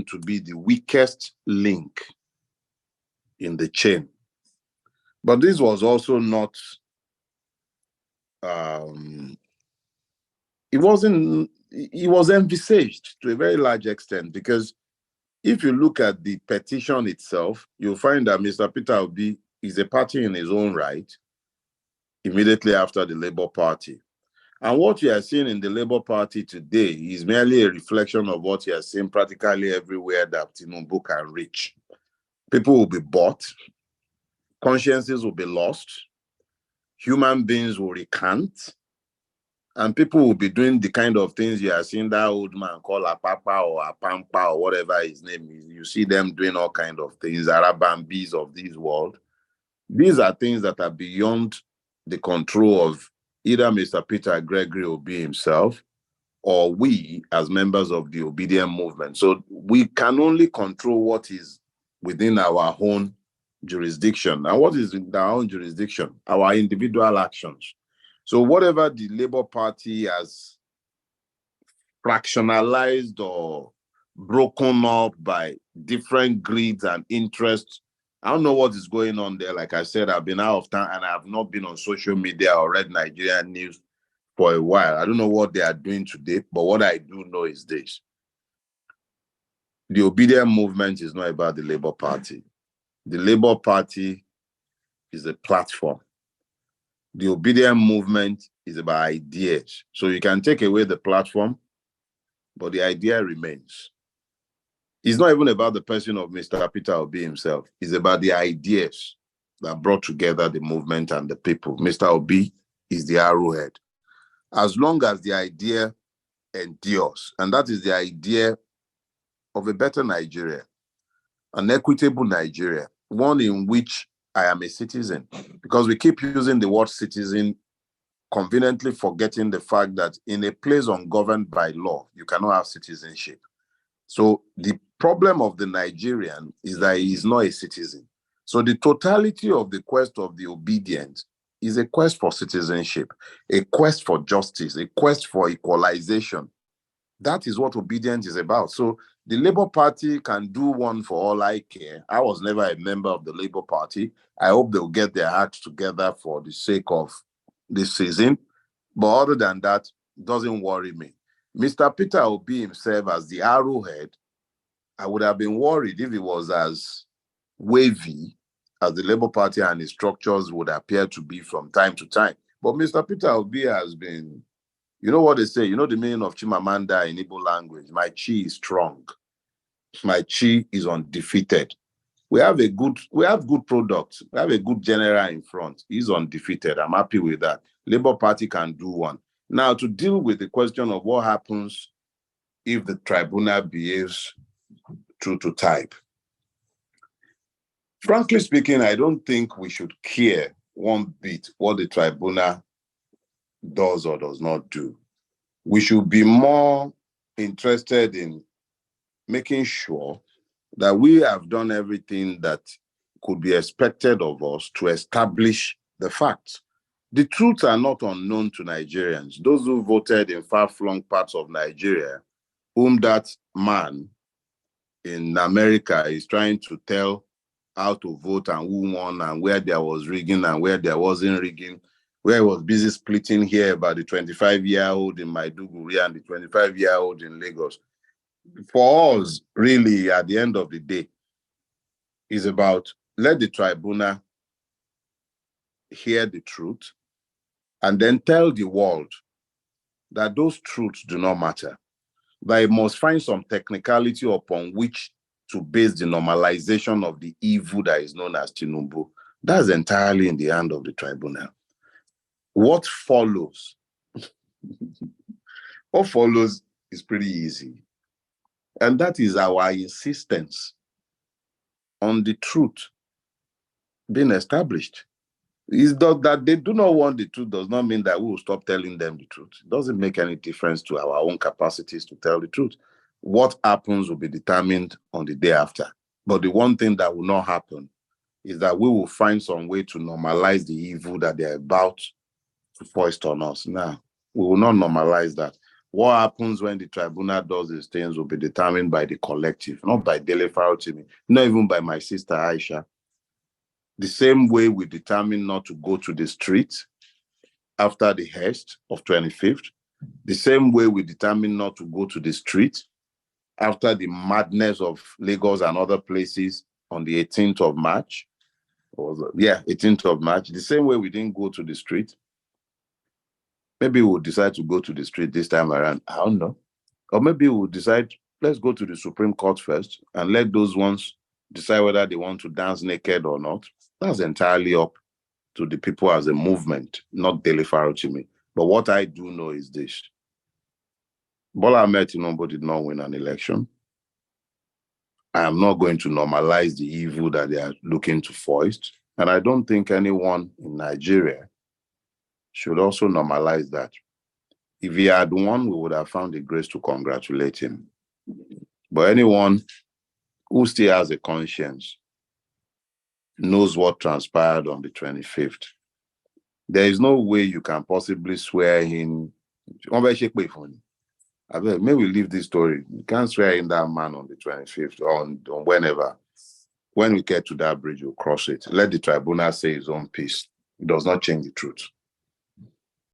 to be the weakest link in the chain. But this was also not, it was envisaged to a very large extent, because if you look at the petition itself, you'll find that Mr. Peter Obi is a party in his own right, immediately after the Labour Party. And what you are seeing in the Labour Party today is merely a reflection of what you are seeing practically everywhere that Tinubu can reach. People will be bought, consciences will be lost, human beings will recant, and people will be doing the kind of things you are seeing that old man call a papa or a pampa or whatever his name is. You see them doing all kinds of things, Arabambis of this world. These are things that are beyond the control of either Mr. Peter Gregory Obi himself or we as members of the obedient movement. So we can only control what is within our own jurisdiction. And what is in our own jurisdiction? Our individual actions. So whatever the Labour Party has fractionalized or broken up by different greeds and interests, I don't know what is going on there. Like I said, I've been out of town and I have not been on social media or read Nigerian news for a while. I don't know what they are doing today, but what I do know is this. The obedient movement is not about the Labour Party. The Labour Party is a platform. The obedient movement is about ideas. So you can take away the platform, but the idea remains. It's not even about the person of Mr. Peter Obi himself. It's about the ideas that brought together the movement and the people. Mr. Obi is the arrowhead. As long as the idea endures, and that is the idea of a better Nigeria, an equitable Nigeria, one in which I am a citizen, because we keep using the word citizen, conveniently forgetting the fact that in a place ungoverned by law, you cannot have citizenship. So the problem of the Nigerian is that he is not a citizen. So the totality of the quest of the obedient is a quest for citizenship, a quest for justice, a quest for equalization. That is what obedience is about. So the Labour Party can do one for all I care. I was never a member of the Labour Party. I hope they'll get their acts together for the sake of this season. But other than that, it doesn't worry me. Mr. Peter Obi himself as the arrowhead, I would have been worried if it was as wavy as the Labour Party and its structures would appear to be from time to time. But Mr. Peter Obi has been, you know what they say, you know the meaning of Chimamanda in Igbo language, my chi is strong. My chi is undefeated. We have good products. We have a good general in front. He's undefeated. I'm happy with that. Labour Party can do one. Now, to deal with the question of what happens if the tribunal behaves true to type. Frankly speaking, I don't think we should care one bit what the tribunal does or does not do. We should be more interested in making sure that we have done everything that could be expected of us to establish the facts. The truths are not unknown to Nigerians. Those who voted in far-flung parts of Nigeria, whom that man in America is trying to tell how to vote and who won and where there was rigging and where there wasn't rigging, where he was busy splitting here about the 25-year-old in Maiduguri and the 25-year-old in Lagos. For us, really, at the end of the day, is about let the tribunal hear the truth and then tell the world that those truths do not matter. That it must find some technicality upon which to base the normalization of the evil that is known as Tinubu. That's entirely in the hand of the tribunal. What follows? What follows is pretty easy. And that is our insistence on the truth being established. Is that they do not want the truth does not mean that we will stop telling them the truth. It doesn't make any difference to our own capacities to tell the truth. What happens will be determined on the day after. But the one thing that will not happen is that we will find some way to normalize the evil that they're about to foist on us. Now, we will not normalize that. What happens when the tribunal does these things will be determined by the collective, not by Dele Farotimi, not even by my sister Aisha. The same way we determine not to go to the street after the heist of 25th, the same way we determine not to go to the street after the madness of Lagos and other places on the 18th of March. 18th of March. The same way we didn't go to the street. Maybe we'll decide to go to the street this time around. I don't know. Or maybe we'll decide, let's go to the Supreme Court first and let those ones decide whether they want to dance naked or not. That's entirely up to the people as a movement, not Dele Farotimi. But what I do know is this. Bola Ahmed Tinubu did not win an election. I am not going to normalize the evil that they are looking to foist. And I don't think anyone in Nigeria should also normalize that. If he had won, we would have found the grace to congratulate him. But anyone who still has a conscience knows what transpired on the 25th. There is no way you can possibly swear in. Maybe we leave this story. You can't swear in that man on the 25th or on whenever. When we get to that bridge, we'll cross it. Let the tribunal say his own piece. It does not change the truth.